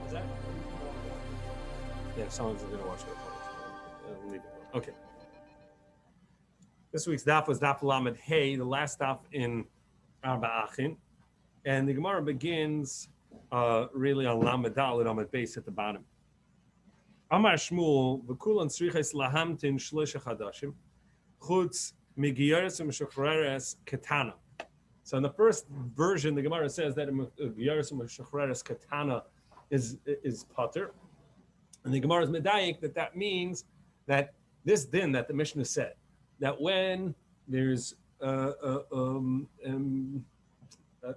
Is that? Yeah, someone's going to watch it. Leave it. Okay. This week's daf was daf lamed hey, the last daf in Arba Achin, and the Gemara begins really on lamed daled on the base at the bottom. Amar Shmuel v'kulan tzriches lahamtin shloisha chadashim chutz migiyaris u'meshachreres ketana. So in the first version, the Gemara says that migiyaris u'meshachreres ketana is pater, and the Gemara is medayik that means that this din that the Mishnah said that when there's a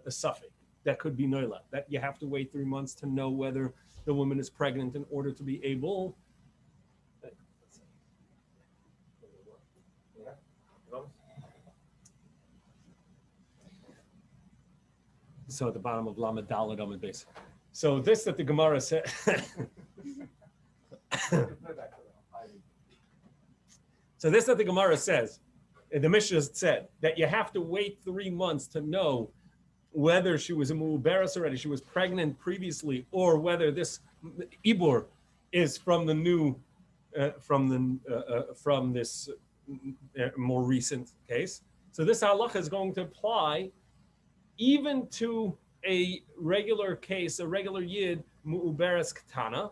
suffix that could be noila, that you have to wait 3 months to know whether the woman is pregnant in order to be able. So at the bottom of Lamed Daled Amud Beis. So this that the Gemara said. So this that the Gemara says, the Mishnah said that you have to wait 3 months to know whether she was a mu'uberes already, she was pregnant previously, or whether this ibur is from the new, from this more recent case. So this halacha is going to apply even to a regular case, a regular yid mu'uberes katana.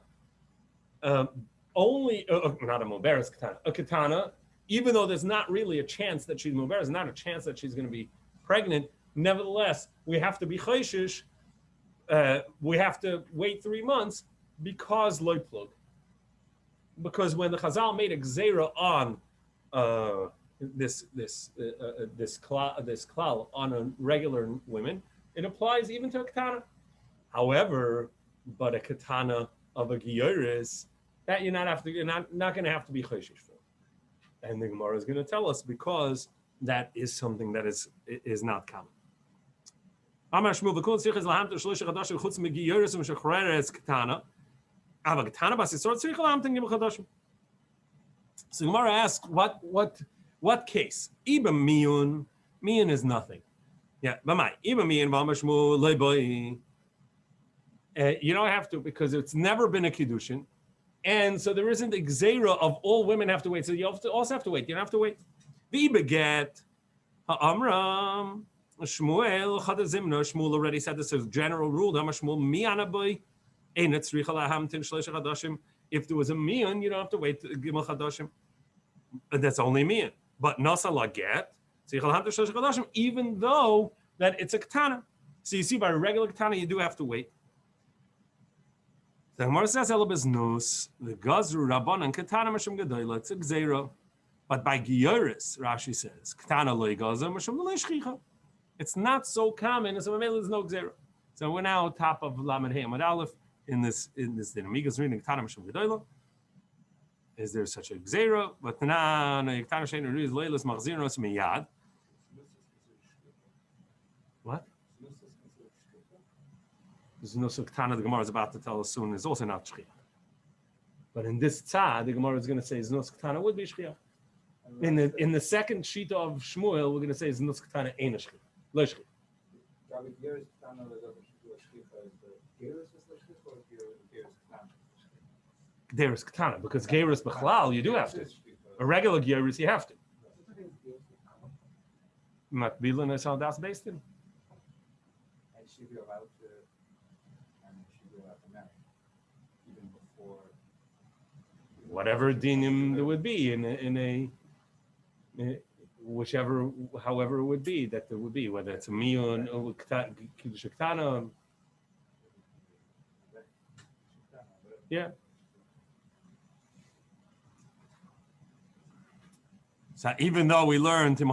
Only not a mu'uberes katana, a katana, even though there's not really a chance that she's mu'uberes, not a chance that she's going to be pregnant. Nevertheless, we have to be chayshish. We have to wait 3 months because loy plug. Because when the Chazal made a gzeira on this klal on a regular women, it applies even to a katana. However, but a katana of a giyoris, that you're not going to have to be chayshish for. And the Gemara is going to tell us because that is something that is not common. Amar Shmuel v'kol tzriches lahamtin shloisha chadashim chutz megiyoris u'meshachreres katana. Ava katana basisor tzrich lahamtin gimel chadashim. So Gemara asks, what case? Iba miyun is nothing. Yeah, b'mai iba miyun v'amar Shmuel leiboi. You don't have to because it's never been a kiddushin. And so there isn't a gzeira of all women have to wait. So you also have to wait. You don't have to wait. V'beget ha'amram Shmuel chadazimna. Shmuel already said this as a general rule. Amar Shmuel miyanaboy einat tzricha lahamtin shleisha chadashim. If there was a miyan, you don't have to wait gimel chadashim. That's only miyan. But nasa laget tzricha lahamtin shleisha chadashim. Even though that it's a katana. So you see, by a regular katana, you do have to wait. The Gemara says, "Elabes the gazru rabbanan katana mashum gedola." It's a gzeira, but by giyoris, Rashi says, "Katana loy gaza mashum loy shchicha." It's not so common, so there's no gzeira. So we're now top of Lamed Hey Amud Aleph in this dinamigas reading katana mashum gedola. Is there such a gzeira? But na katana shein ruiz leilas machziros miyad. What? There's no suktana the Gemara is about to tell us soon is also not shchia. But in this tzad, the Gemara is going to say no suktana would be shchia. In the second sheet of Shmuel, we're going to say no suktana ain't a shchia. Lo shchia. Geirus katana, because geirus b'chlal you do have to. A regular geirus you have to. Matbilan is how that's based in. And she be allowed to. Whatever dinim there would be in a whichever, however it would be that there would be, whether it's a miyun or kiddush ketana. Yeah. So even though we learned so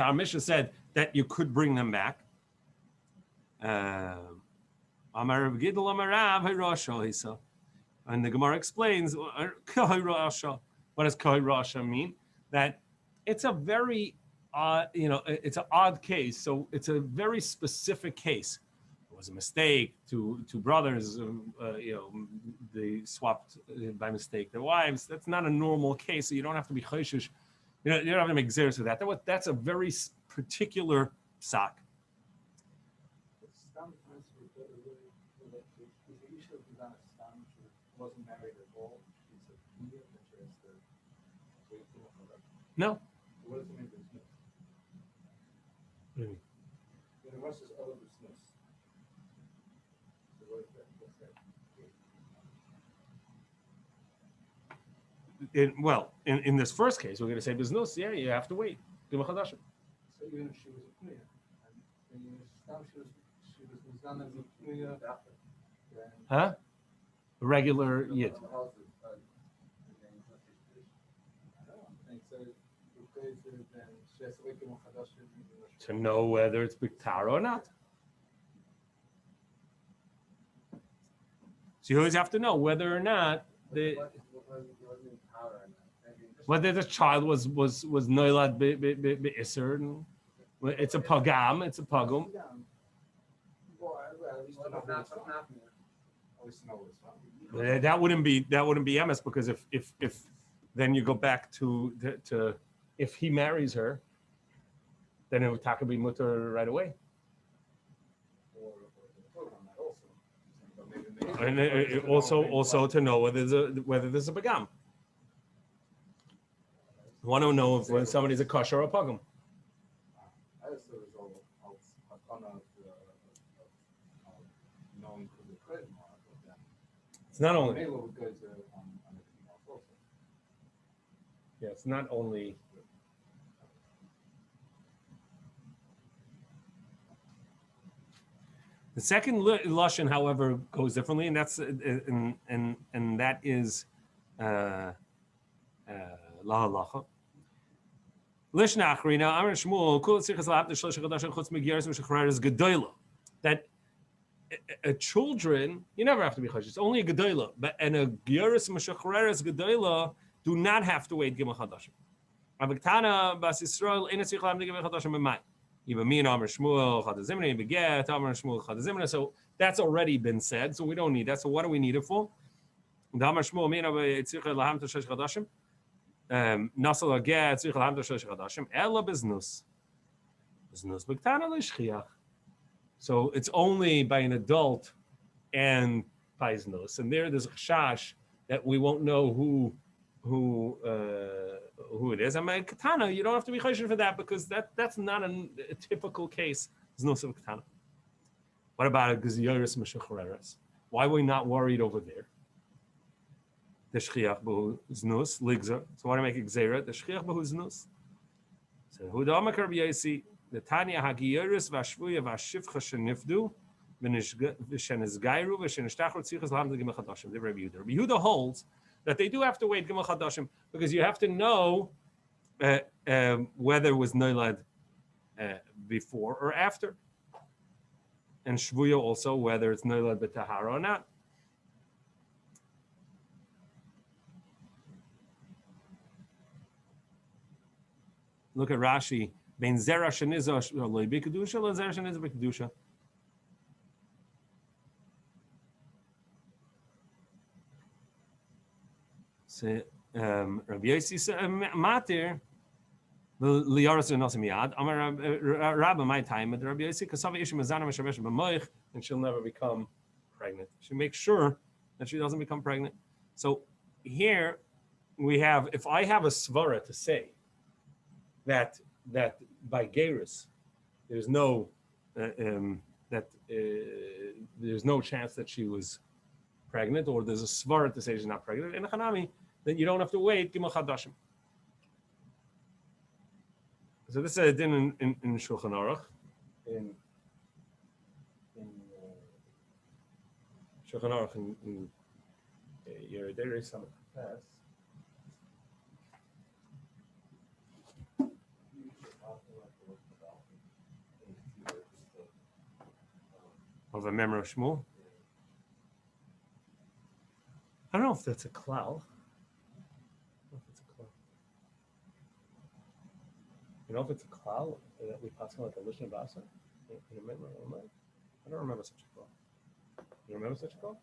our Mishnah said that you could bring them back. And the Gemara explains what does Kohei Rasha mean? That it's a very it's an odd case. So it's a very specific case. It was a mistake. Two brothers, they swapped by mistake their wives. That's not a normal case. So you don't have to be chayshish. You don't have to make xeris with that. That's a very particular psak. wasn't married at all. She's a Indian, but she has to wait for her. No. What does it mean business? Mm. The rest is other business. So what is that? What's that? In this first case, we're going to say business. Yeah, you have to wait. Gimel Chadashim. So even if she was a Pnuya, and she was Mizana as a Pnuya, then Huh? A regular yid. To know whether it's Biktara or not. So you always have to know whether or not whether the child was noilad be'isr. It's a pagam. It's a pagum. That wouldn't be emes, because if then you go back to if he marries her, then it would be mutter right away. And also to know whether there's a pagam. You want to know if when somebody's a kosher or a pagam. It's not only. Yeah, it's not only. The second lashon, however, goes differently, and that's and that is la halacha. Lishna achrina Amar Shmuel kol tzichas la'abd shlosh chadashim chutz migiyaris v'shachraris gedola. That children, you never have to be chayish. It's only a gedola, but and a giyaris v'shachraris gedola do not have to wait gimel chadashim. Aviktana bas Yisrael ina tzich la'abd gimel chadashim b'may. So that's already been said, so we don't need that. So what do we need it for? So it's only by an adult and paisnos, and there's a chash that we won't know who it is. I mean, katana, you don't have to be choshen for that, because that's not a typical case. Znos of katana. What about a gziyaris meshuchreres? Why are we not worried over there? The shchiach b'hu znos ligzer. So why do I make it gzeira? The shchiach b'hu znos. So who the amakar b'yasi the tanya hagiyaris v'ashvuya v'ashivcha shenifdu v'shenizgayru v'shenishtachru tzichas l'ham d'gimel chadashim. The Rabbi Yehuda. Rabbi Yehuda holds that they do have to wait gimel chadashim, because you have to know whether it was noilad before or after, and shvuya also whether it's noilad b'tahara or not. Look at Rashi. Ben zera sheniza loy b'kedusha, lo zera sheniza b'kedusha. So Rabbi Yossi Matir liyaras v'nosim yad. Amar Rabbi, my time at Rabbi Yossi kasava isha mazana meshamesh b'moich, and she'll never become pregnant. She makes sure that she doesn't become pregnant. So here we have, if I have a svara to say that by gerus there's no there's no chance that she was pregnant, or there's a svara to say she's not pregnant, in a chanami, then you don't have to wait gimel chadashim. So this is a din in Shulchan Aruch, in Shulchan Aruch in Yeridei Samach Tes. Of a memor of Shmuel. I don't know if that's a klal. You know if it's a klal that we pass on like a lishna basa in a memor? I don't remember such a klal. You remember such a klal?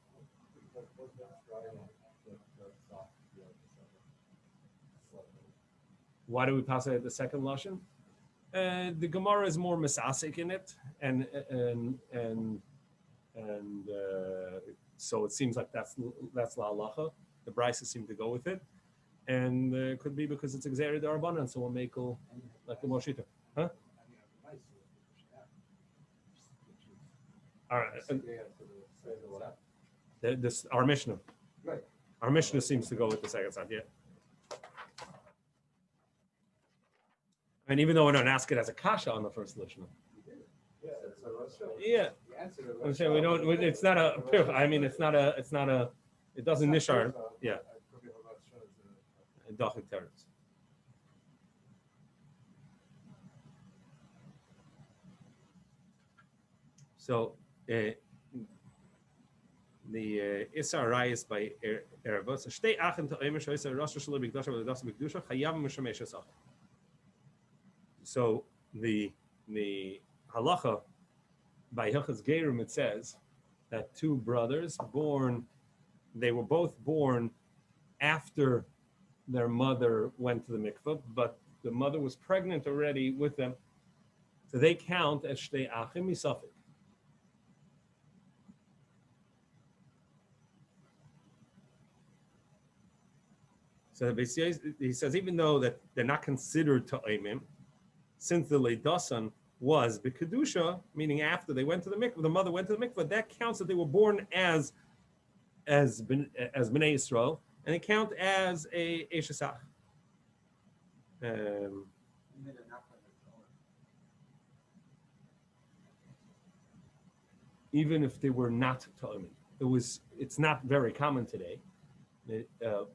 Why do we pass it at the second lashon? The Gemara is more misasik in it, and and so it seems like that's la halacha. The Brisa seem to go with it, and it could be because it's exered darabanan, so we'll make like the Moshita, huh? All right. This our Mishnah. Right. Our Mishnah seems to go with the second side, yeah. And even though we don't ask it as a kasha on the first Mishnah. Yeah. I'm saying we don't. It's not a. I mean, it's not a. It doesn't nishar. Yeah. Dachik terms. So the Isar Rayis by Erebus. Shtei Achen to Eimer Shoysa Rosh Shlo Bigdasha V'Dadas Bigdusha Chayav Mishamesh Esach. So the halacha by Hilchas Gerim, it says that two brothers they were both born after their mother went to the mikvah, but the mother was pregnant already with them, so they count as Shtei Achim Misafik. So he says even though that they're not considered ta'imim, since the leidasan was b'kedusha, meaning after they went to the mikvah, the mother went to the mikvah, that counts that they were born as Bnei Yisrael, and they count as a Shesach. Even if they were not ta'imim, it's not very common today.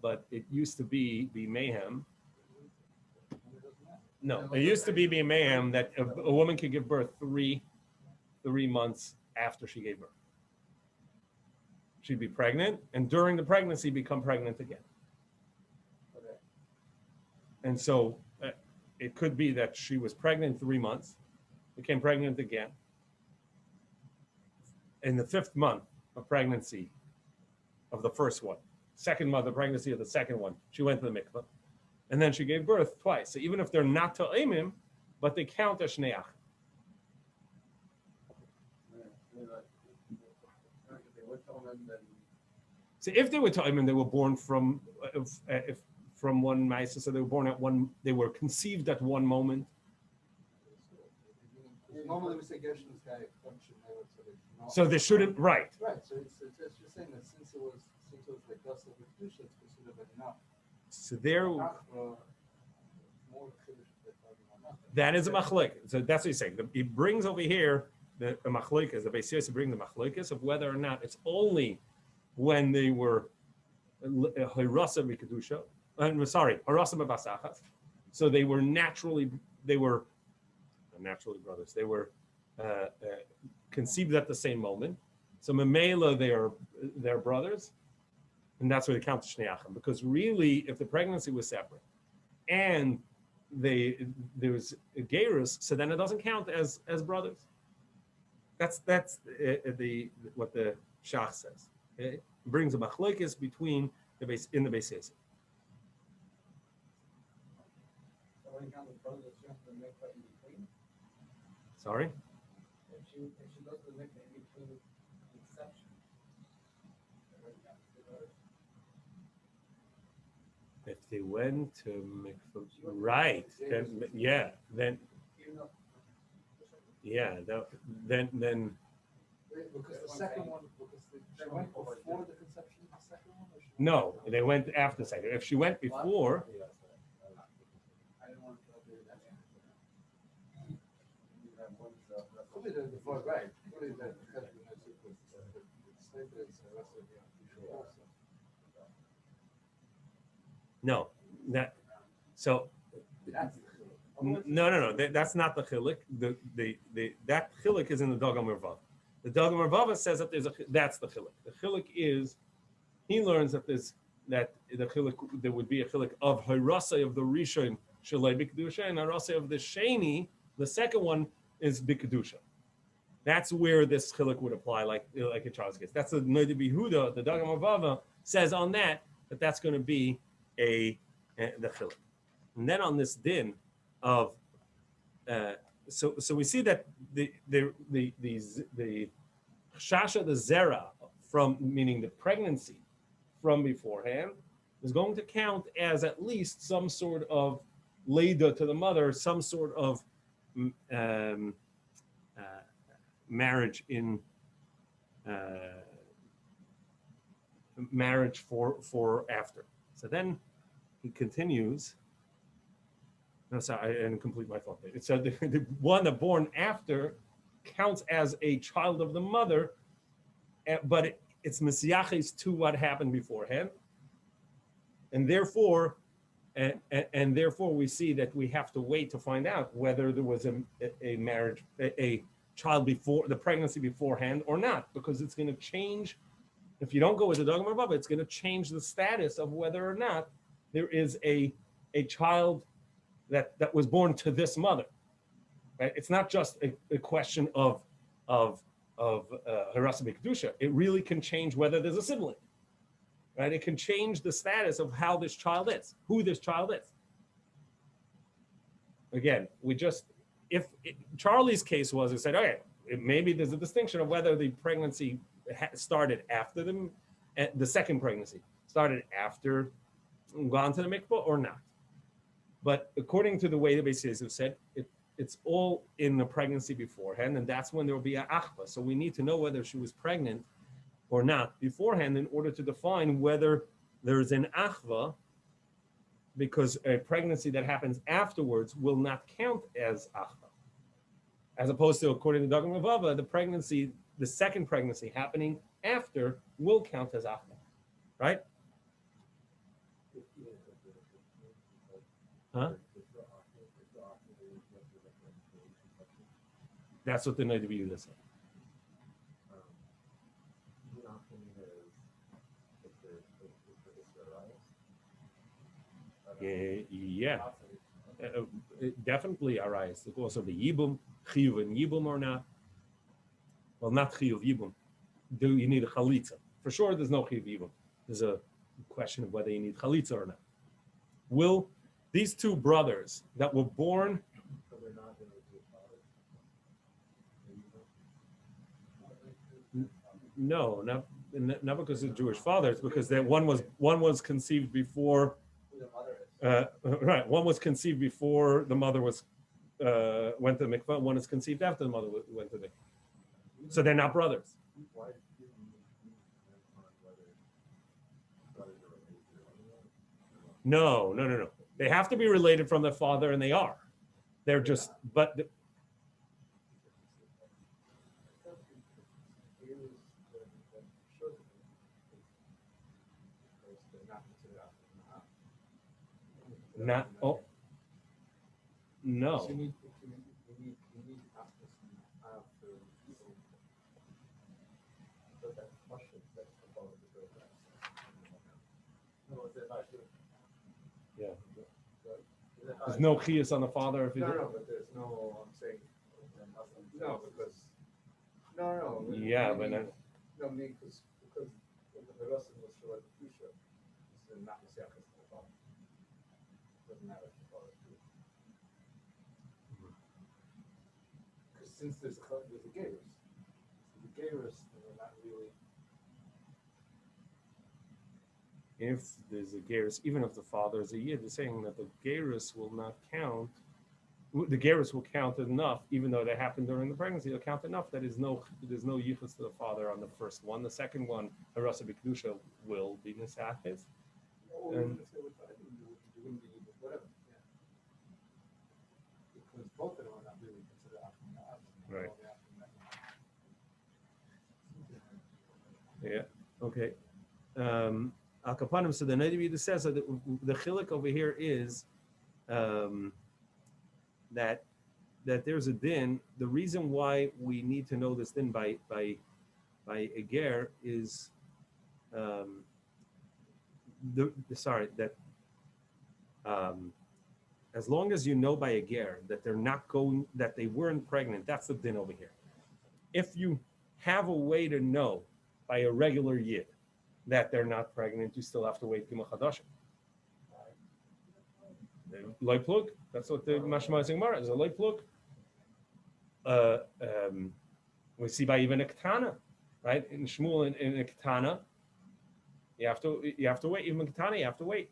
But it used to be mayhem. No, it used to be mayhem that a woman could give birth three months after she gave birth. She'd be pregnant, and during the pregnancy, become pregnant again. And so it could be that she was pregnant 3 months, became pregnant again. In the 5th month of pregnancy of the first one, second month of pregnancy of the second one, she went to the mikvah, and then she gave birth twice. So even if they're not ta'imim, but they count as shneach. So if they were ta'imim, they were born from one ma'isa, so they were born at one. They were conceived at one moment. Normally we say Gershon's guy. So they shouldn't, right? Right. So it's just saying that since it was like dust of the it's considered enough. So that is a machloek. So that's what he's saying. He brings over here the machloekas. The Beis Yosef bring the machloekas of whether or not it's only when they were hirasa v'kedusha. Harasa b'basachas. So they were naturally brothers. They were conceived at the same moment. So memela, they're brothers. And that's where they count the Shnei Achim. Because really, if the pregnancy was separate and there was a gerus, so then it doesn't count as brothers. That's what the Shach says. Okay? It brings a machlokes between in the Beis Yosef. Sorry? If she does the mikvah in between exception. If they went to mikvah, right? Then yeah, then Because the second one, she went before the conception of the second one. No, they went after the second. If she went before. Right. No, no. That's not the chilik. That chilik is in the Dagam Mervav. The Dagam Mervav says that that's the chilik. The chilik is he learns that the chilik there would be a chilik of hirasa of the rishon shalei b'kedusha and hirasa of the sheni. The second one is b'kedusha. That's where this chilik would apply, like in Charles gets. That's the Noda B'Yehuda. The Dagam Mervav says on that's going to be the chilik. And then on this din of so we see that the chashasha the zera from, meaning the pregnancy from beforehand, is going to count as at least some sort of leida to the mother, some sort of marriage in marriage for after. So then he continues. No, sorry, I didn't complete my thought. It said the one that born after counts as a child of the mother, but it's mesiaches to what happened beforehand, and therefore, and therefore we see that we have to wait to find out whether there was a marriage, a child before the pregnancy beforehand or not, because it's going to change. If you don't go with the dogma above, it's going to change the status of whether or not there is a child that was born to this mother. Right? It's not just a question of harasa b'kedusha. It really can change whether there's a sibling. Right? It can change the status of how this child is, who this child is. Again, Charlie's case was, it said, okay, maybe there's a distinction of whether the pregnancy started after the second pregnancy started after gone to the mikvah or not. But according to the way the Beis Yosef said, it's all in the pregnancy beforehand, and that's when there will be an achva. So we need to know whether she was pregnant or not beforehand in order to define whether there's an achva, because a pregnancy that happens afterwards will not count as achva. As opposed to, according to Dagam Ravava, the second pregnancy happening after will count as achva, right? Huh? That's what the Nidavida said. Yeah. Definitely arise. It could also be yibum, chiyuv and yibum or not. Well, not chiyuv yibum. Do you need a chalitza? For sure, there's no chiyuv yibum. There's a question of whether you need chalitza or not. Will these two brothers that were born? No, not because of Jewish fathers, because one was conceived before. Right, one was conceived before the mother went to the mikvah. One is conceived after the mother went to the mikvah. So they're not brothers. No. They have to be related from the father, and they are. They're just, but. Not, oh, no. Yeah. There's no chiyus on the father if you do. No, but there's no, I'm saying, no, because, no. Yeah, but then. No, I mean, because the rest of us show like the future, it's not the second father. Doesn't matter if the father too. Because since there's a gerus, the gerus are not really. If there's a gerus, even if the father is a yid, they're saying that the gerus will not count. The gerus will count enough, even though they happened during the pregnancy. It'll count enough that there's no yichus to the father on the first one. The second one, harasa b'kedusha, will be nisachis. Whatever. Yeah. Because both of them are not really considered after. Right. Yeah. Okay. Al Kapanim. So the Nidavida says that the chiluk over here is that there's a din. The reason why we need to know this din by a ger is as long as you know by a ger that that they weren't pregnant, that's the din over here. If you have a way to know by a regular yid that they're not pregnant, you still have to wait Gimel Chadashim. Loy plug. That's what the Mashma Gemara is, a loy plug. We see by even a ketana right? In Shmuel in a Ketana, you have to wait. Even in Ketana, you have to wait.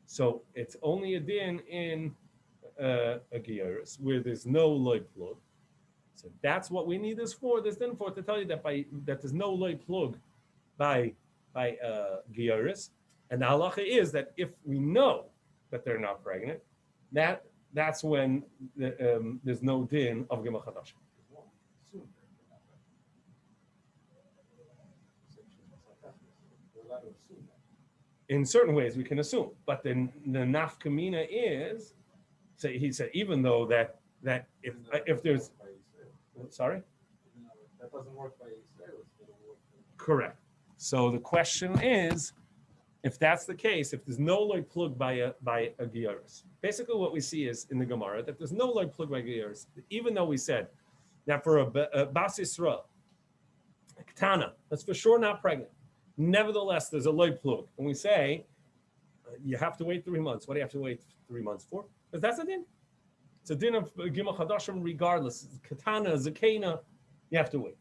So it's only a din in a Giyarus where there's no loy plug. So that's what we need this for. This din for to tell you that there's no loy plug by Giyarus, and the halacha is that if we know that they're not pregnant, that's when there's no din of Gimel Chadash. In certain ways, we can assume, but then the nafkamina is, so he said, even though that if there's, sorry, that doesn't work by Israel. Correct. So the question is, if that's the case, if there's no loy plug by a giyarus, basically what we see is in the Gemara that there's no loy plug by giyarus, even though we said that for a bas Yisrael, a ketana, that's for sure not pregnant. Nevertheless, there's a loy plug, and we say you have to wait 3 months. What do you have to wait 3 months for? Because that's a din. It's a din of Gimel Chadashim regardless. Ketana, zakena, you have to wait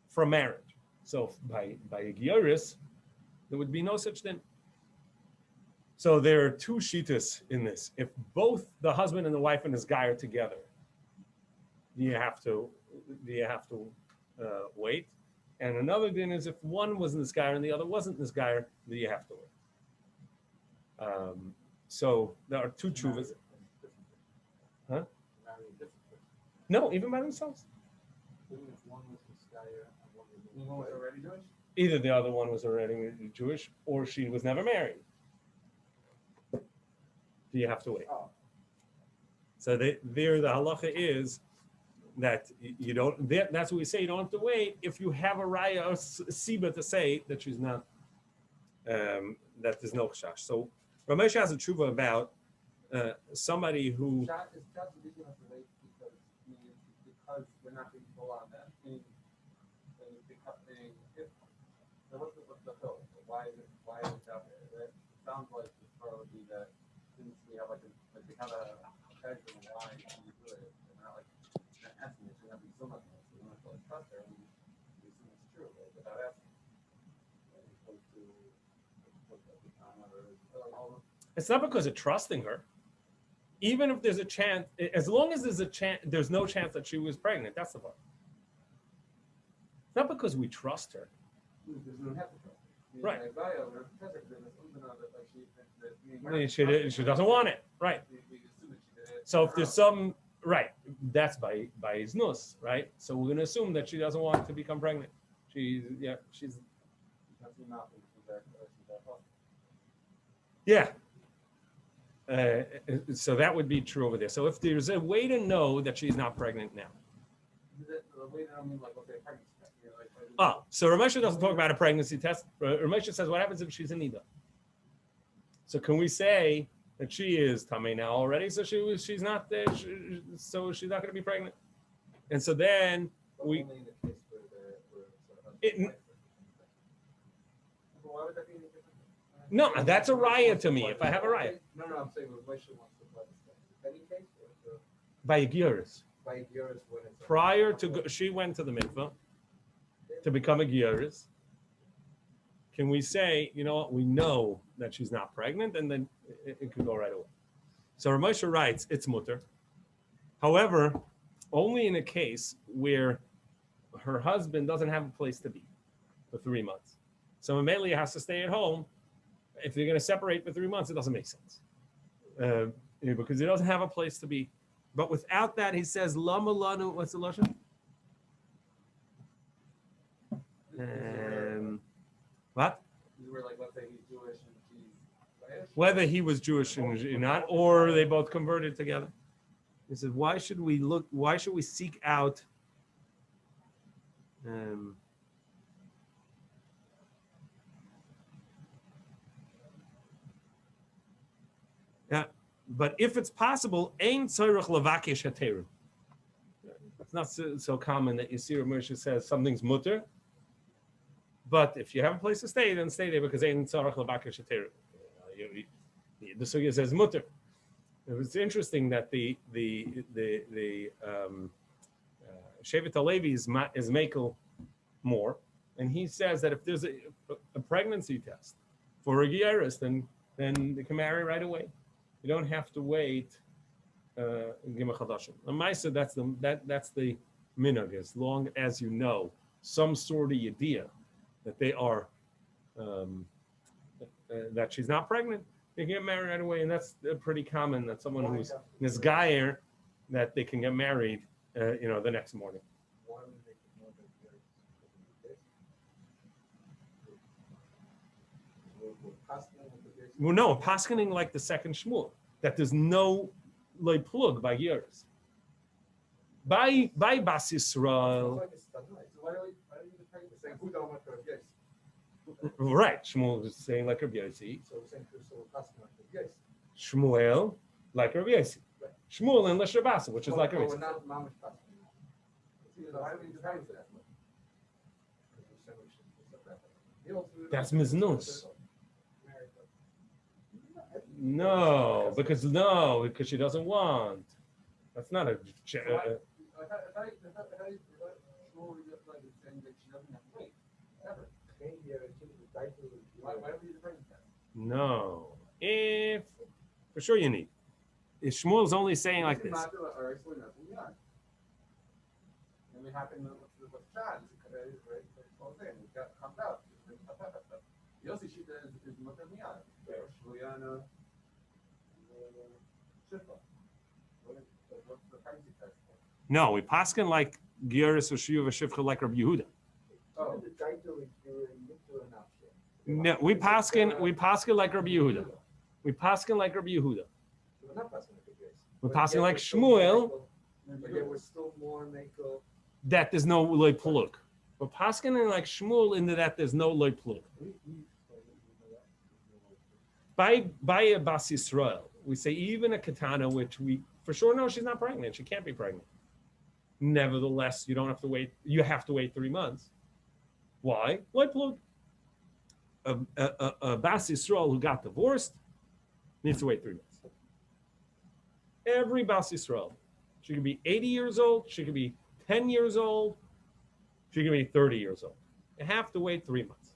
for marriage. So by a giyarus, there would be no such thing. So there are two shitas in this. If both the husband and the wife and his guy are together, do you have to wait? And another thing is if one was in this guy and the other wasn't in this guy, do you have to wait? So there are two chuvas. Huh? No, even by themselves. One was already Jewish? Either the other one was already Jewish or she was never married. Do you have to wait? Oh. So the halacha is that you don't, that's what we say, you don't have to wait if you have a raya or siba to say that she's not, that there's no chash. So Ramesh has a tshuva about somebody who... Is that the reason you have to wait because we're not being full on that? Why is it out there? It sounds like it's probably that since we have they have a peg and a line and you do it, and not like an estimate, so not be so much. So you don't have to trust her and you assume it's true without asking. It's not because of trusting her. Even if there's a chance, as long as there's a chance, there's no chance that she was pregnant. That's the part. It's not because we trust her. Right. She doesn't want it. Right. So if there's some, right, that's by his nus, right? So we're going to assume that she doesn't want to become pregnant. She's. Yeah. So that would be true over there. So if there's a way to know that she's not pregnant now. So Ramesha doesn't talk about a pregnancy test. Ramesha says, what happens if she's in Nida? So can we say that she is Tamei now already? So she's not there. So she's not going to be pregnant. And so then we. No, that's a raya to me. If I have a raya. No, I'm saying Ramesha wants to apply this. Any case? By a giyarus. By a giyarus when it's prior to she went to the mikvah to become a giyarus. Can we say, you know what, we know that she's not pregnant, and then it could go right away. So Ramosha writes, it's mutter. However, only in a case where her husband doesn't have a place to be for 3 months. So Amelia has to stay at home. If they're going to separate for 3 months, it doesn't make sense. Because he doesn't have a place to be. But without that, he says, Lama lanu, what's the lashon? What? Let's say he's Jewish and she's whether he was Jewish and not, or they both converted together. He says, why should we seek out yeah, but if it's possible, ein tzorich levakesh hateru. It's not so common that you see where Moshe says something's mutter, but if you have a place to stay, then stay there because ein tzorich levakesh hateru. The sugya says mutter. It was interesting that the Shevet HaLevi is Mekel more, and he says that if there's a pregnancy test for a Gieris, then they can marry right away. You don't have to wait. Gimel Chadashim. L'maisa, that's the minhag. As long as you know some sort of idea that they are that she's not pregnant, they can get married right away, and that's pretty common. That someone who's nisgayer, that they can get married, the next morning. Well, no, paskening like the second Shmuel, that there's no loy plug by years. By Bas Yisrael. Right, Shmuel is saying like Rabbi Yossi. Shmuel like Rabbi Yossi. Shmuel and Leshabasa, which is like Rabbi Yossi. That's miznus. No, because she doesn't want. That's not a. No, if for sure you need. If Shmuel's only saying like this. No, we paskin like Gieris or Shiyuv Shivcha like Rabbi Yehuda. No, we paskin like Rabbi Yehuda. We paskin like Rabbi Yehuda. We're paskin like Shmuel. That there's no loy plug. We're paskin like Shmuel into that there's no loy plug. By a Bas Yisrael, we say even a katana, which we for sure know she's not pregnant. She can't be pregnant. Nevertheless, you don't have to wait. You have to wait 3 months. Why? Loy plug. A Bas Yisrael who got divorced needs to wait 3 months. Every Bas Yisrael, she could be 80 years old, she could be 10 years old, she could be 30 years old. You have to wait 3 months.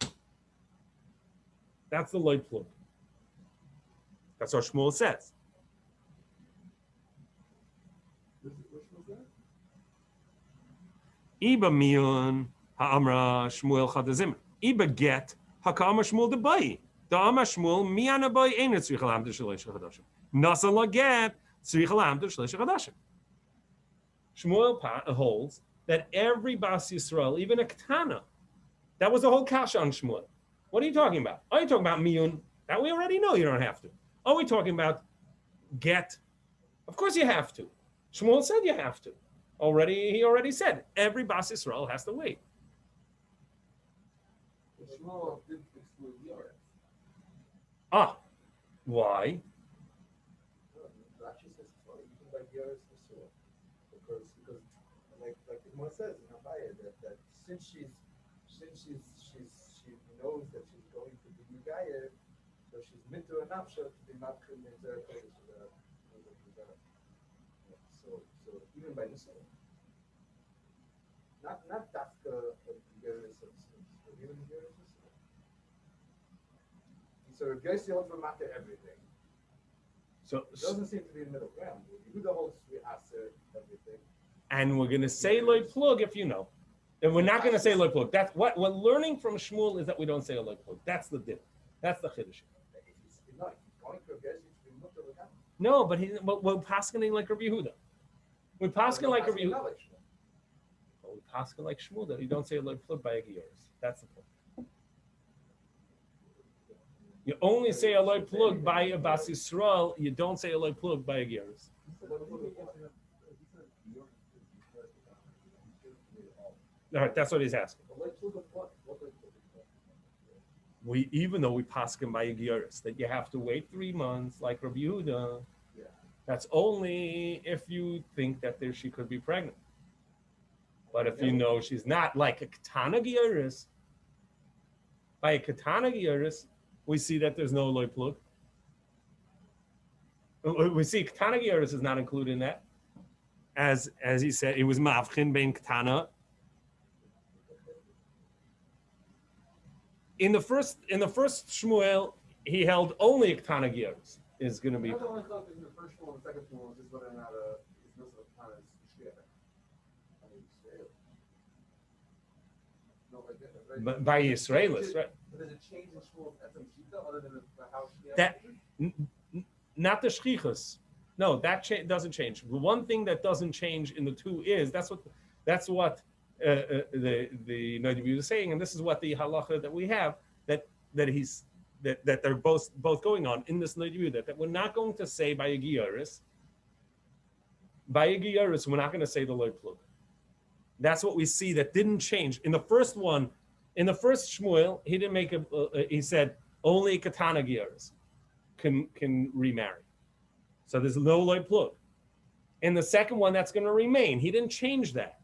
That's the loy plug. That's what Shmuel says. Iba miyun ha'amra Shmuel chadazim. Iba get hakama Shmuel debai. Da'ama Shmuel miyana bay ain't tzricha lamdu shleish chadashim. Nasa laget tzricha lamdu shleish chadashim. Shmuel holds that every Bas Yisrael, even a Ketana, that was the whole kasha on Shmuel. What are you talking about? Are you talking about miyun? That we already know you don't have to. Are we talking about get? Of course you have to. Shmuel said you have to. He already said every Bas Yisrael has to wait. Shmuel did exclude Yoretz. Why? Because like Mo says in Abaya that since she knows that she's going to be Gayer, so she's mitu enough to be not committed. So even by this, not Dafka Geras of even Geras. So Gersi holds for matter everything. So it doesn't seem to be in the middle ground. Yehuda holds we answer everything. And we're going to say loy plug if you know. And we're not going to say loy plug. That's what we're learning from Shmuel is that we don't say a loy plug. That's the dip. That's the chiddush. No, but we're paskening like Rabbi Yehuda. We're paskening like Rabbi Yehuda. We're paskening like Shmuel that you don't say a loy plug by a giyos. That's the point. You only say a loy plug by a Bas Yisrael. You don't say a loy plug by a giyos. All right, that's what he's asking. Even though we paskin by a giyos, that you have to wait 3 months, like Rabbi Yehuda, that's only if you think that she could be pregnant. But if you know she's not, like a katana giyos, by a katana giyos, we see that there's no loy plug. We see katana giyos is not included in that. as he said, it was mavchin bein ktana. In the first Shmuel, he held only ktana gears is going to be. I only thought in the first one, the second one was just whether or not it's not a kind of share. I mean, share. No, like that, right? By Israelis, right? But there's a change in Shmuel's etzem shita other than the how she. That not the shchichus. No, that doesn't change. The one thing that doesn't change in the two is that's what the Noda is saying, and this is what the halacha that we have that they're both going on in this Noda that we're not going to say by a giyaris. By a giyaris, we're not going to say the loy plug. That's what we see that didn't change in the first one. In the first Shmuel, he didn't make he said only katana giyaris can remarry. So there's no loy plug. In the second one, that's going to remain. He didn't change that.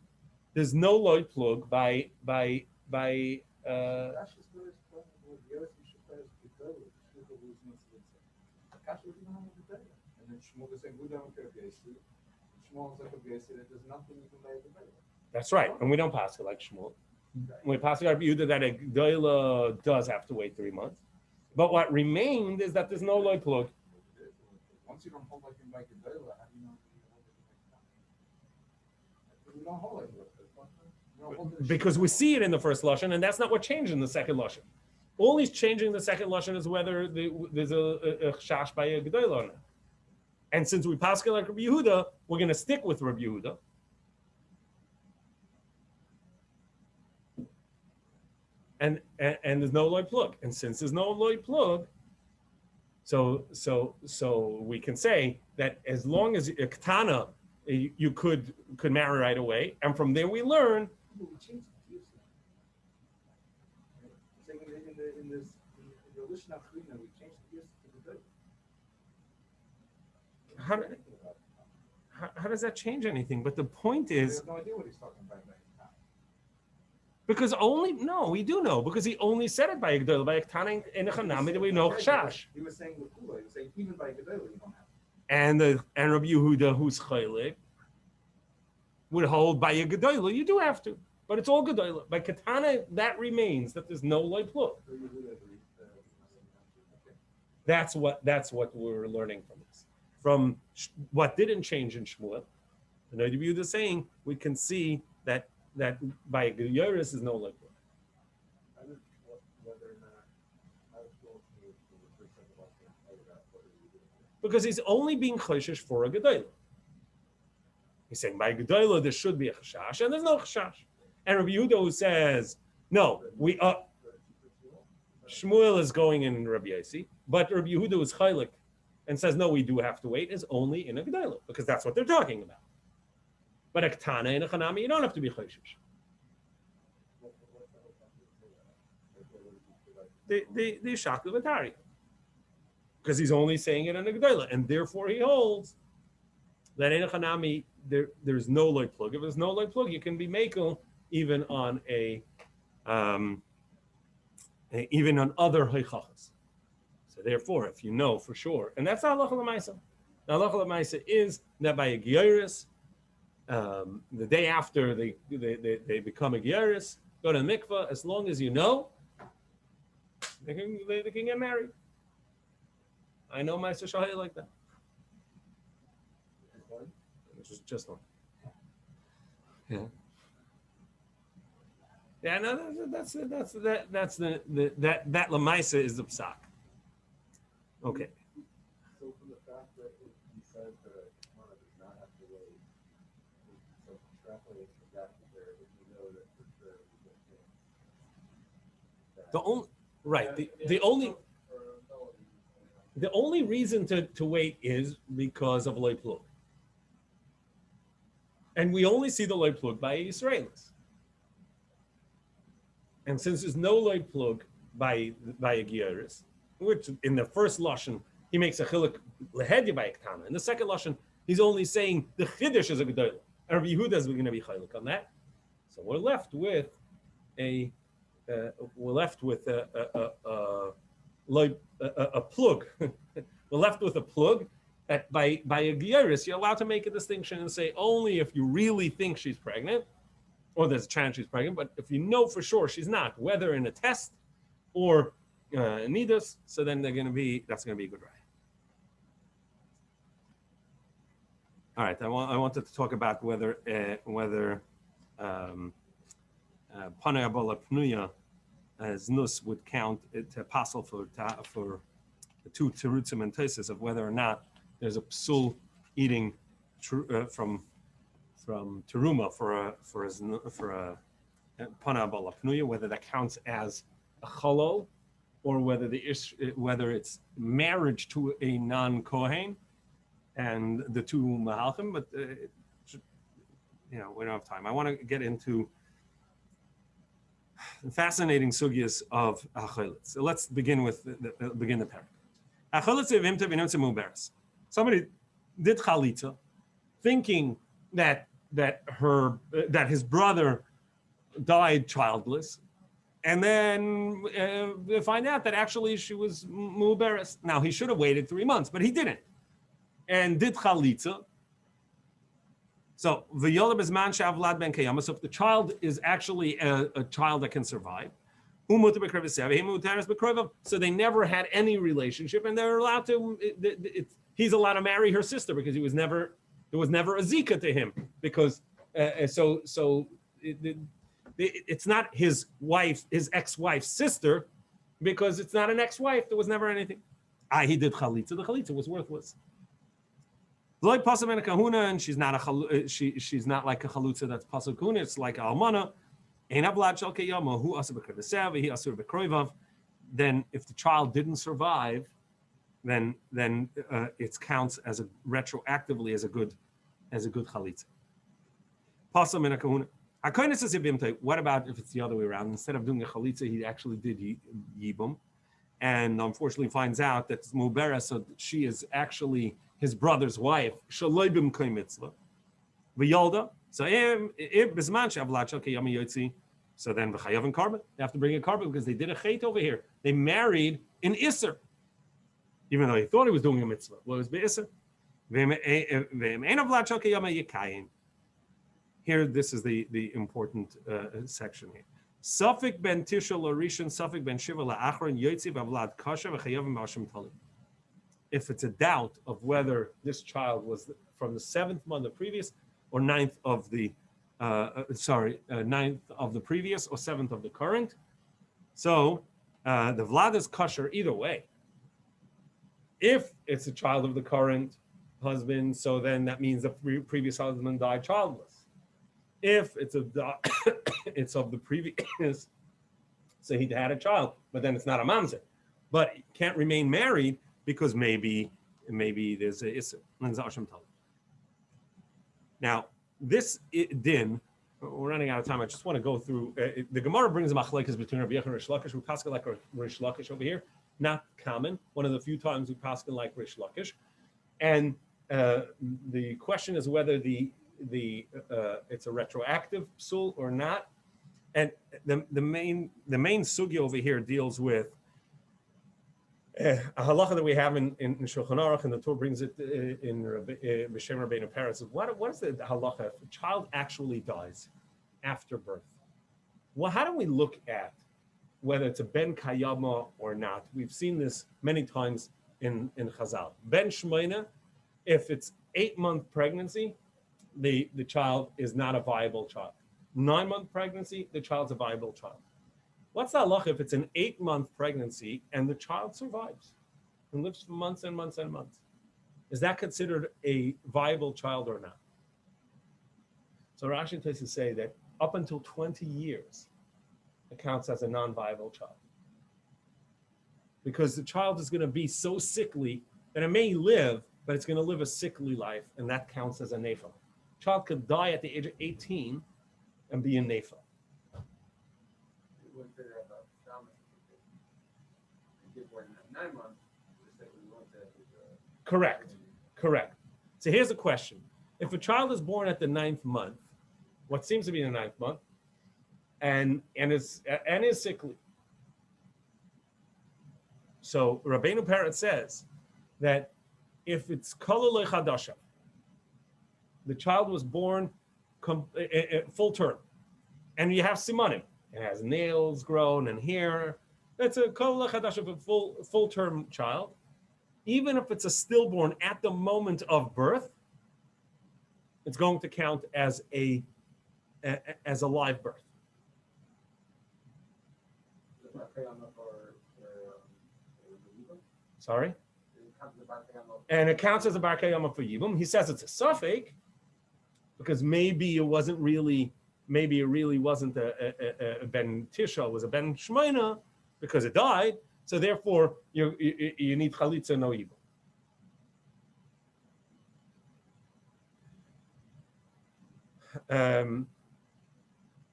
There's no loy plug by. That's right, and we don't pass it like Shmuel. We pass it like Yehuda that a gdoila does have to wait 3 months. But what remained is that there's no loy plug. Once you don't hold like in like a gdoila, how do you know? You don't hold like it. Because we see it in the first lashon, and that's not what changed in the second lashon. All he's changing the second lashon is whether there's a chash by a gdoila or not. And since we pass like Rabbi Yehuda, we're going to stick with Rabbi Yehuda. And there's no loy plug. And since there's no loy plug, so we can say that as long as a ketana you could marry right away, and from there we learn. How does that change anything? But the point is, I have no idea what he's talking about. because we do know, because he only said it by a gdoila, by a ketana in a chanami that we know chash. He was saying with Kollel, he was saying even by a gdoila you don't have. And Rabbi Yehuda, who's chaylik, would hold by a gdoila, you do have to, but it's all gdoila. By ketana, that remains that there's no loy plug. That's what we're learning from this. From what didn't change in Shmuel, the Noda B'Yehuda is saying we can see that by a giyaris is no loy plug. Because he's only being choshesh for a gedolah. He's saying by gedolah there should be a chashash, and there's no chashash. And Rabbi Yehuda who says no, Shmuel is going in Rabbi Yossi, but Rabbi Yehuda is chaylik and says no, we do have to wait is only in a gedolah because that's what they're talking about. But a ketana in a chanami you don't have to be choshesh. The shaklu v'tari. Because he's only saying it in a gedolah, and therefore he holds that in a chanami there's no loy plug. If there's no loy plug, you can be mekel even on even on other heichachas. So therefore, if you know for sure, and that's halacha l'maisa. The halacha l'maisa is that by a giyaris, the day after they become a giyaris, go to the mikvah. As long as you know, they can get married. I know my Shahai like that. Just one. Yeah. Yeah, no, that's the lamaisa is the psak. Okay. So from the fact that he said that one does not have to wait, so extrapolate from that to there, if you know that the only reason to wait is because of loy plug. And we only see the loy plug by Israelis. And since there's no loy plug by a giyaris, which in the first lashon he makes a chiluk lehedya by a ketana, in the second lashon he's only saying the chiddush is a gedolah, and Rabbi Yehuda is going to be chiluk on that. So we're left with a plug. We're left with a plug, that by a geiris, you're allowed to make a distinction and say only if you really think she's pregnant, or there's a chance she's pregnant, but if you know for sure she's not, whether in a test or nidus, so then that's going to be a good raya. All right, I wanted to talk about whether panei abola pnuya as nus would count to passel for the two terutzim and tesis of whether or not there's a psul eating from teruma for a panei abola pnuya, whether that counts as a chalol or whether it's marriage to a non-kohen and the two mahalchim, but we don't have time. I want to get into the fascinating sugyas of acholit. So let's begin with the parak. Acholit evimta v'notze muberes. Somebody did chalitza, thinking that his brother died childless, and then they find out that actually she was muberes. Now he should have waited 3 months, but he didn't, and did chalitza. So v'yola bezman she'avlad ben kayama. So if the child is actually a child that can survive, so they never had any relationship, and they're allowed to. He's allowed to marry her sister because there was never a zika to him, because it's not his wife, his ex-wife's sister, because it's not an ex-wife. There was never anything. He did chalitza. The chalitza was worthless. Like pasam and a kahuna, and she's not like a chalutza that's pasal kahuna. It's like a almana. Then if the child didn't survive, then it counts as retroactively as a good chalitza. Pasam and a kahuna. What about if it's the other way around? Instead of doing a chalitza, he actually did yibum, and unfortunately finds out that it's mubera, so she is actually his brother's wife. Shaloi b'mkei mitzvah. V'yolda. So if bisman she'avlad shel kiyama yotzi, so then v'chayav and carbon. They have to bring a carbon because they did a chait over here. They married in Isser, even though he thought he was doing a mitzvah. Well, it was be'Isser. V'em ein avlad shel kiyama yikayim. Here, this is the important section here. Safik ben tisha l'rishon, safik ben shiva la'achron, yotzi v'avlad kasha v'chayavim b'ashim talim. If it's a doubt of whether this child was from the 7th month of previous or 9th of the 9th of the previous or 7th of the current, so the vlad is kosher either way. If it's a child of the current husband, so then that means the previous husband died childless. If it's it's of the previous, so he had a child, but then it's not a mamzer, but he can't remain married because maybe there's a isser. Now this din, we're running out of time. I just want to go through. The Gemara brings a machlekes between Rabbi Yechon and Rish Lakish. We paskin like Rish Lakish over here, not common. One of the few times we paskin like Rish Lakish, and the question is whether it's a retroactive psul or not. And the main sugya over here deals with a halacha that we have in Shulchan Aruch, and the Torah brings it in B'Shem Rabbeinu Peretz. What is the halacha if a child actually dies after birth? Well, how do we look at whether it's a ben kayama or not? We've seen this many times in Chazal. Ben Shmeina, if it's 8-month pregnancy, the child is not a viable child. 9-month pregnancy, the child's a viable child. What's the halacha if it's an 8-month pregnancy and the child survives and lives for months and months and months? Is that considered a viable child or not? So Rashi and Tosfos say that up until 20 years, it counts as a non-viable child. Because the child is going to be so sickly that it may live, but it's going to live a sickly life, and that counts as a nefel. Child could die at the age of 18 and be a nefel. Correct. So here's the question. If a child is born at the 9th month, what seems to be the 9th month, and is sickly. So Rabbeinu Peretz says that if it's Kollel chadasha, the child was born full term, and you have simanim. It has nails grown and hair. That's a Kollel chadasha, a full term child. Even if it's a stillborn at the moment of birth, it's going to count as a live birth. Sorry? And it counts as a bar kayama for Yibum. He says it's a suffix because maybe it really wasn't a ben Tisha, it was a ben Shmeina because it died. So therefore, you need chalitza, no Yibum.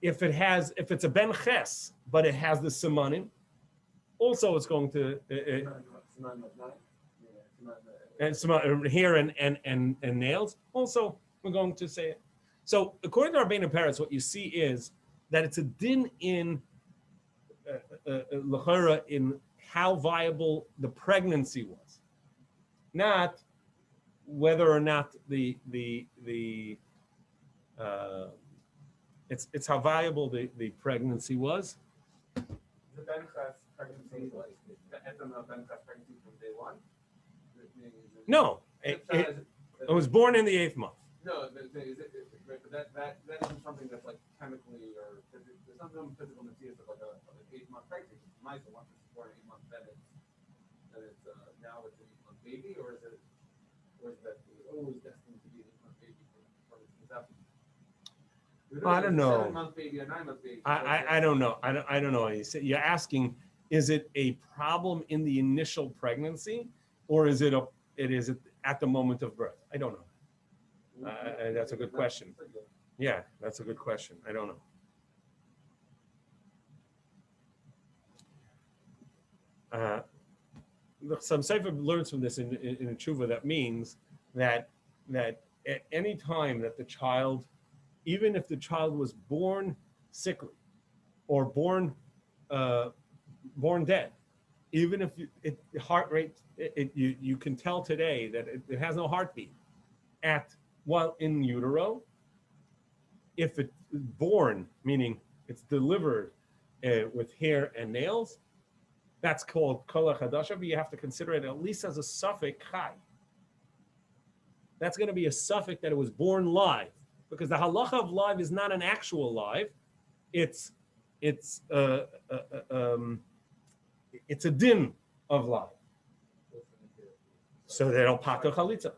If it's a ben ches, but it has the simanim, also it's going to and hair and nails. Also, we're going to say it. So according to Rabbeinu Peretz, what you see is that it's a din in l'chora in how viable the pregnancy was, not whether or not it's how viable the pregnancy was. The Ben Chas pregnancy, like the anthem of Ben Chas pregnancy from day one? No, it was born in the 8th month. No, but that isn't something that's like chemically or there's some physical materials of like an 8-month pregnancy. Once it's born 8 months, then it's now it's an 8-month baby, or is that always destined to be an 8-month baby from its conception? I don't know. 7-month baby, a 9-month baby. I don't know. I don't know. You're asking, is it a problem in the initial pregnancy, or is it at the moment of birth? I don't know. That's a good question. Yeah, that's a good question. I don't know. Some Sefer learns from this in Tshuva that means that at any time that the child, even if the child was born sickly or born dead, even if heart rate, you can tell today that it has no heartbeat while in utero. If it's born, meaning it's delivered with hair and nails, that's called Kollel chadasha, but you have to consider it at least as a suffix chai. That's going to be a suffix that it was born live, because the halacha of live is not an actual live. It's a din of live. So they'll pater chalitza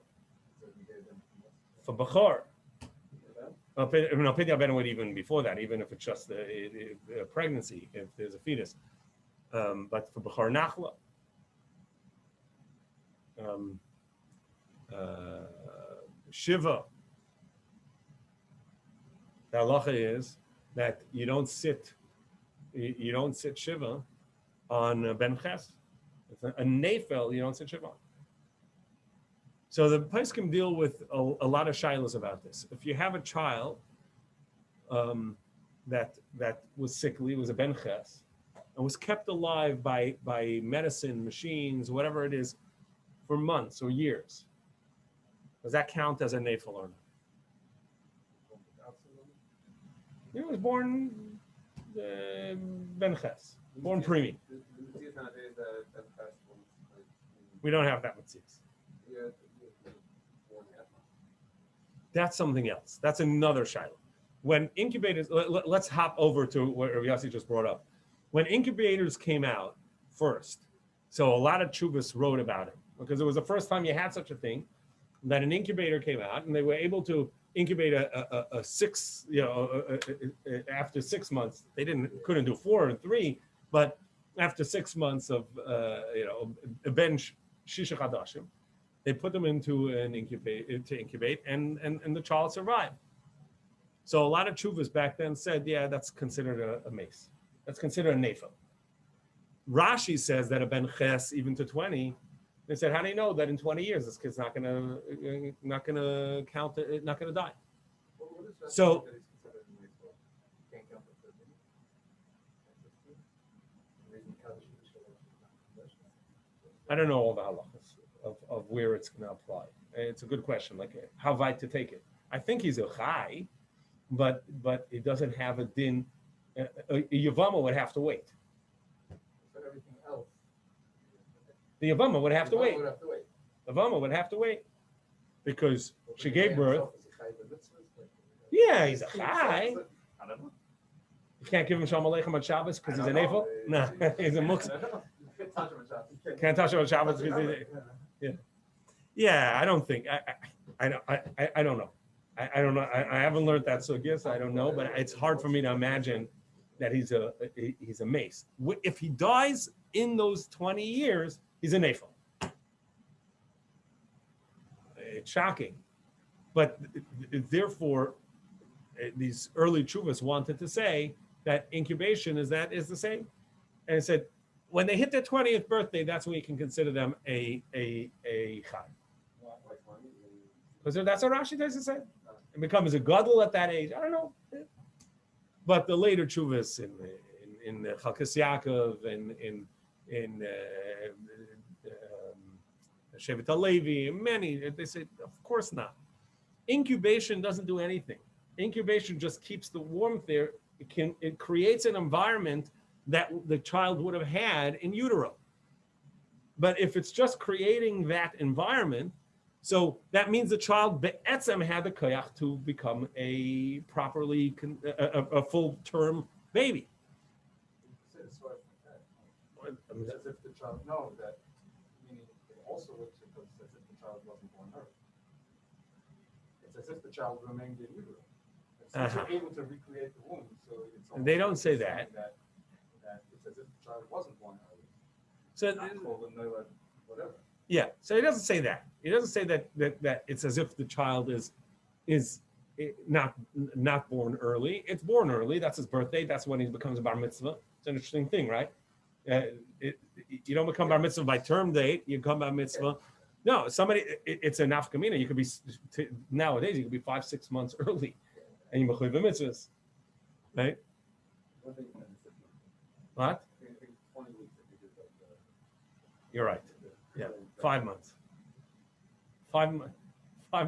for bachor. Pidya ben would even before that, even if it's just a pregnancy, if there's a fetus. But for bachor nachla, shiva, the halacha is that you don't sit shiva on ben ches. A nefel, you don't sit shiva on. So the poskim deal with a lot of shilas about this. If you have a child that was sickly, was a ben ches, and was kept alive by medicine, machines, whatever it is, for months or years, does that count as a nefel or not? He was born ben ches, born primi. We don't have that mitzias. That's something else. That's another shiloh. When incubators, let's hop over to what Rabbi Yossi just brought up. When incubators came out first, so a lot of tshuvas wrote about it because it was the first time you had such a thing, that an incubator came out and they were able to incubate a 6, after 6 months. They couldn't do 4 and 3, but after 6 months of a bench shisha chadashim, they put them into an incubate, and the child survived. So a lot of tshuvas back then said, yeah, that's considered a mace. That's considered a nefel. Rashi says that a ben ches, even to 20, they said, how do you know that in 20 years this kid's not gonna count, not gonna die? So I don't know all the halachas. of where it's going to apply. It's a good question. Like how weit to take it. I think he's a chai, but it doesn't have a din. A Yevomos would have to wait. But everything else. The Yevomos would have to wait. Would have to wait. Yevomos would have to wait because But she the gave guy birth. himself is a chai b'mitzvahs, like, Yeah, he's a he chai. himself, I don't know. You can't give him Shalom Aleichem on Shabbos because he's an Eiffel. No, he's a muktzah. You can't touch him on Shabbos. Can't touch him on Shabbos. Yeah, I don't think. I don't know. I don't know. I haven't learned that sugya, so I don't know. But it's hard for me to imagine that he's a mace. If he dies in those 20 years, he's an Eiffel. It's shocking, but therefore, these early chuvas wanted to say that incubation is the same, and it said when they hit their 20th birthday, that's when you can consider them a chai. Because that's what Rashi does say. It becomes a gadol at that age. I don't know, but the later chuvas in Chalkas Yaakov and in Shevet HaLevi, many they say, of course not. Incubation doesn't do anything. Incubation just keeps the warmth there. It creates an environment that the child would have had in utero. But if it's just creating that environment, so that means the child be'etzem had the koyach to become a properly a full-term baby. It's as if the child knows that, meaning it also looks as if the child wasn't born early. It's as if the child remained in utero. Since you're able to recreate the womb, so it's They don't say that. that it's as if the child wasn't born early. So Whatever. yeah, so he doesn't say that. He doesn't say that it's as if the child is not born early. It's born early. That's his birthday. That's when he becomes a bar mitzvah. It's an interesting thing, right? You don't become bar mitzvah by term date. You become bar mitzvah. No, it's a nafkamina. You could be nowadays. You could be 5-6 months early, and you mechuyev mitzvahs, right? What? 20 weeks if you did like You're right. Yeah, 5 months. 5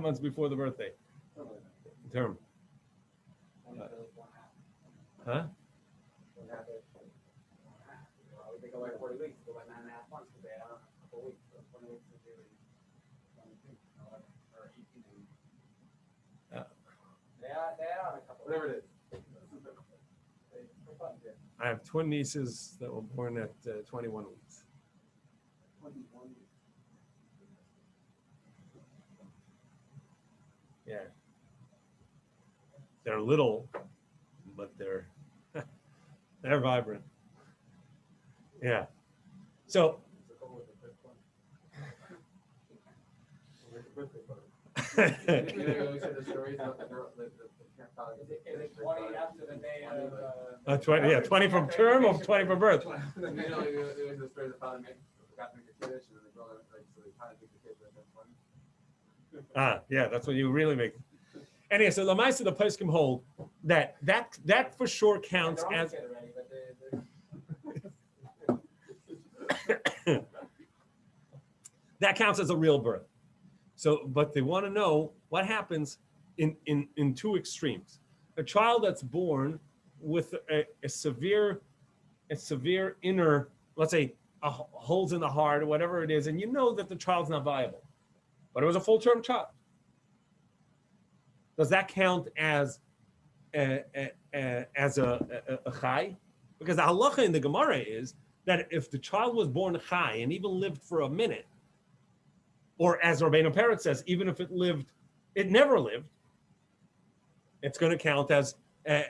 months before the birthday term. Huh? They go like 40 weeks, go by 9.5 months, because they add on a couple weeks, so 20 weeks is really 22, or 18 weeks. They add on a couple. Whatever it is. I have twin nieces that were born at 21 weeks. 21 weeks. Yeah. They're little, but they're vibrant. Yeah. So You know, you said the stories about the girl, the Is it 20 after the day of? 20 from term or 20 from birth? You know, there was a story the father forgot to make a kiddush, and then the girl, like, so they kind of make the kids like that 20. Yeah, that's when you really make. Anyway, so Lamaisa, the poskim hold that for sure counts as. That counts as a real birth. So, but they want to know what happens in two extremes. A child that's born with a severe inner, let's say, holes in the heart or whatever it is, and you know that the child's not viable, but it was a full-term child. Does that count as a chai? Because the halacha in the Gemara is that if the child was born chai and even lived for a minute, or as Rabbeinu Peretz says, even if it never lived, it's going to count as a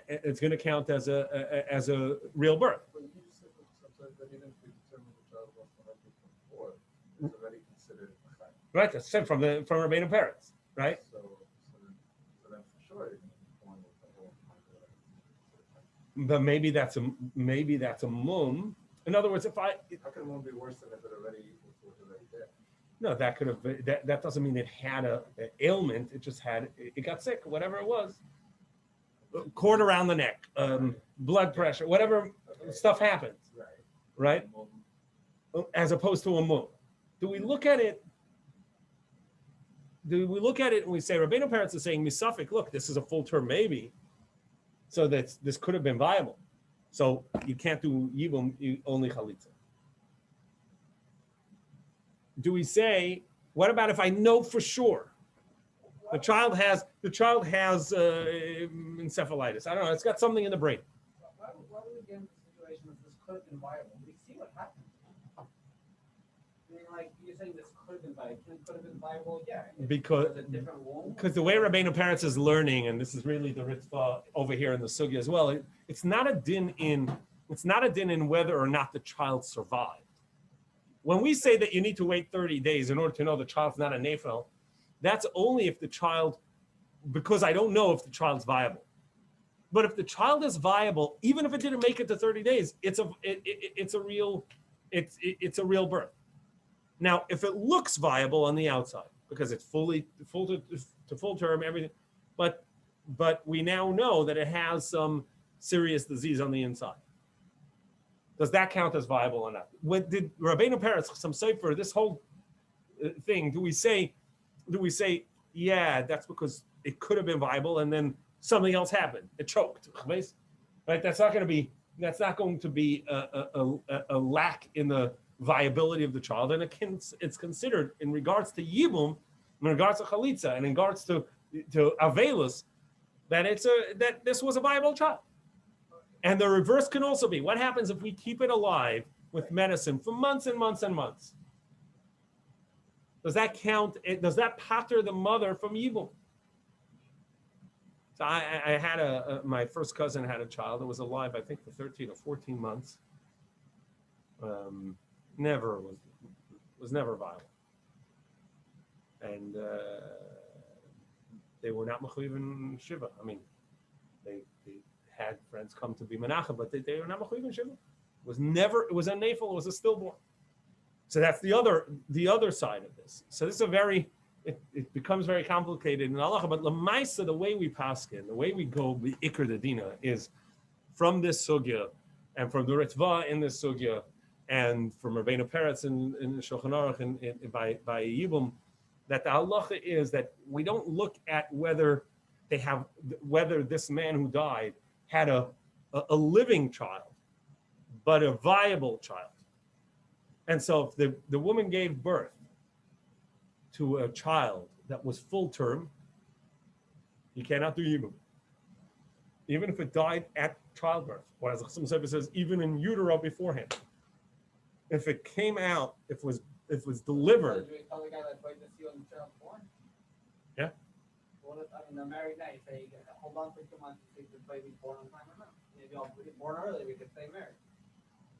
real birth. But you just said that sometimes that even if we determine the child was before, it's already considered a chai. Right, that's said from Rabbeinu Peretz, right? So then for sure, it's born with the whole chai. But maybe that's a mum. In other words, How can one be worse than if it already was already there? No, that could have that doesn't mean it had an ailment. It just it got sick, whatever it was. Cord around the neck, blood pressure, whatever stuff happens, right? As opposed to a mum. Do we look at it do we look at it and we say, Rabbeinu Peretz is saying, Misafik, look, this is a full-term baby, so that this could have been viable. So you can't do Yibum, only Chalitza. Do we say, what about if I know for sure the child has encephalitis? I don't know, it's got something in the brain. Why would we get into a situation that this could have been viable? We see what happened. I mean, like, you're saying this could have been viable. Could have been viable, yeah. Because a different womb. the way Rabbeinu Peretz is learning, and this is really the Ritzvah over here in the Sugya as well, it's not a din in whether or not the child survived. When we say that you need to wait 30 days in order to know the child's not a nefel, that's only if the child, because I don't know if the child's viable. But if the child is viable, even if it didn't make it to 30 days, it's a real birth. Now, if it looks viable on the outside, because it's full term, everything, but we now know that it has some serious disease on the inside. Does that count as viable or not? When did Rabbeinu Peretz, some sefer, this whole thing, do we say, yeah, that's because it could have been viable and then something else happened. It choked, right? That's not going to be a lack in the viability of the child, and it's considered in regards to Yibum, in regards to Chalitza, and in regards to Avelus, that this was a viable child. And the reverse can also be, what happens if we keep it alive with medicine for months and months and months? Does that count? Does that pater the mother from Yibum? So I had my first cousin had a child that was alive, I think, for 13 or 14 months. Was never viable. And they were not mechuyev in Shiva. I mean, they had friends come to be menachem, but they were not mechuyev in Shiva. It was a nefel, it was a stillborn. So that's the other side of this. So this is it becomes very complicated in halacha, but l'maisa, the way we paskin, the way we go the ikar dedina is from this sugya and from the Ritzvah in this sugya and from Rabbeinu Peretz in Shulchan Aruch and by Yibum, that the halacha is that we don't look at whether this man who died had a living child, but a viable child. And so if the woman gave birth to a child that was full term, you cannot do Yibum. Even if it died at childbirth, or as some Sefer says, even in utero beforehand. If it came out, if it was delivered. Do we tell the guy that's waiting to see when the child's born? Yeah. What if, they're married now, you say, hold on for 2 months to see if the baby's born on time or not. Maybe I'll be born early, we could stay married.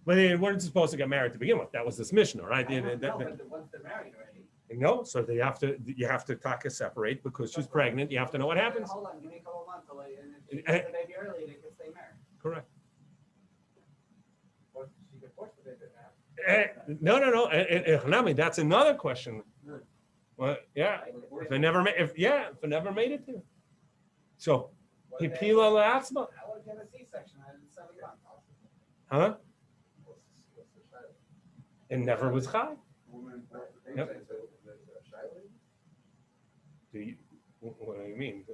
But they weren't supposed to get married to begin with. That was this Mishnah, right? But once they're married already. No, so you have to taka separate because she's pregnant. You have to know what happens. Hold on, give me a couple months, and if she gets the baby early, they can stay married. Correct. Or she could force the baby to have. No. That's another question. Well, yeah, if it never made it to. So he pila la'atzma. I would get a C-section at 7 months. Huh? It never was chai. Yep. What do you mean?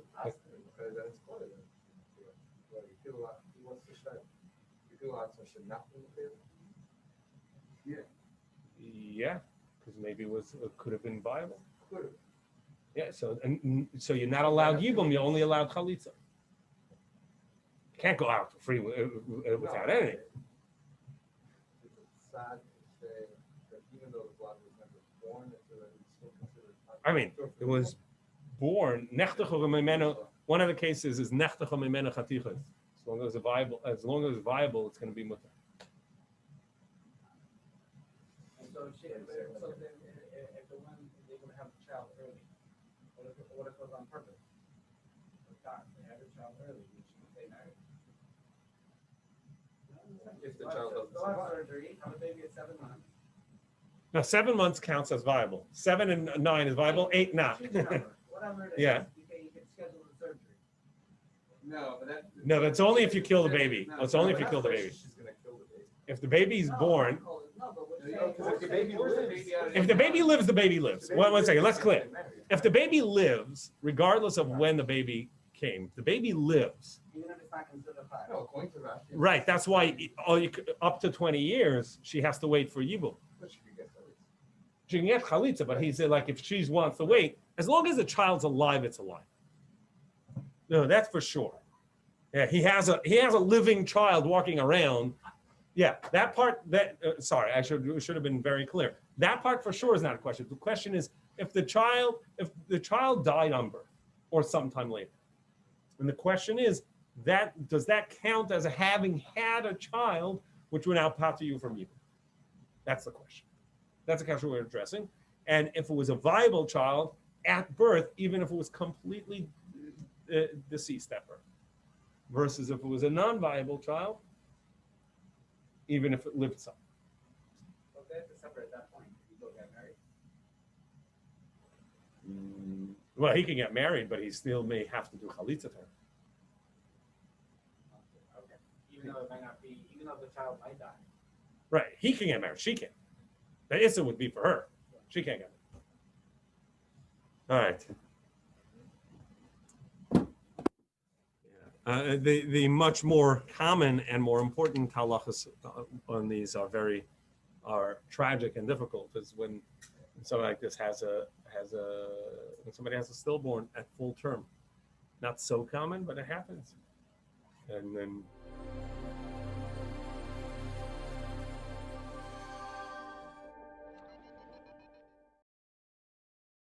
Yeah, because maybe it could have been viable. Yeah, so you're not allowed yibum, you're only allowed chalitza. You can't go out for free without anything. It's sad to say that even though the blood was never born, it's still considered. I mean, it was born. One of the cases is nechtecha mimena chatichas. As long as it's viable, it's going to be mutar. So if the woman they would have the child early, what if it was on purpose? They had the child early, she would stay married. If the child doesn't go have survive. surgery, have a baby at 7 months. Now, 7 months counts as viable. 7 and 9 is viable. 8 not. Choose a number. Whatever it is, Yeah. you can schedule the surgery. No, that's only if you kill the baby. No, It's only if but you kill the that's baby. She's gonna kill the baby. If the baby's born, No, but we're You saying. know, 'cause if the baby lives- If the baby lives, the baby lives. One second, let's clear. If the baby lives, regardless of when the baby came, the baby lives. Even if it's not considered a child. No, according to Rashi. Right. That's why up to 20 years, she has to wait for Yibum. But she could get chalitza. She can get chalitza, but he said, like, if she wants to wait, as long as the child's alive, it's alive. No, that's for sure. Yeah, he has a living child walking around. Yeah, that part. Sorry, I should have been very clear. That part for sure is not a question. The question is if the child died on birth or sometime later, and the question is does that count as having had a child, which would now pater you from you? That's the question. That's the question we're addressing. And if it was a viable child at birth, even if it was completely deceased at birth, versus if it was a non-viable child, even if it lived some. So they have to separate at that point. You go get married. Well, he can get married, but he still may have to do chalitza to her. Okay. Even though it might not be, even though the child might die. Right, he can get married. She can't. The issa would be for her. She can't get married. All right. The much more common and more important halachas on these are tragic and difficult. Is when something like this when somebody has a stillborn at full term. Not so common, but it happens. And then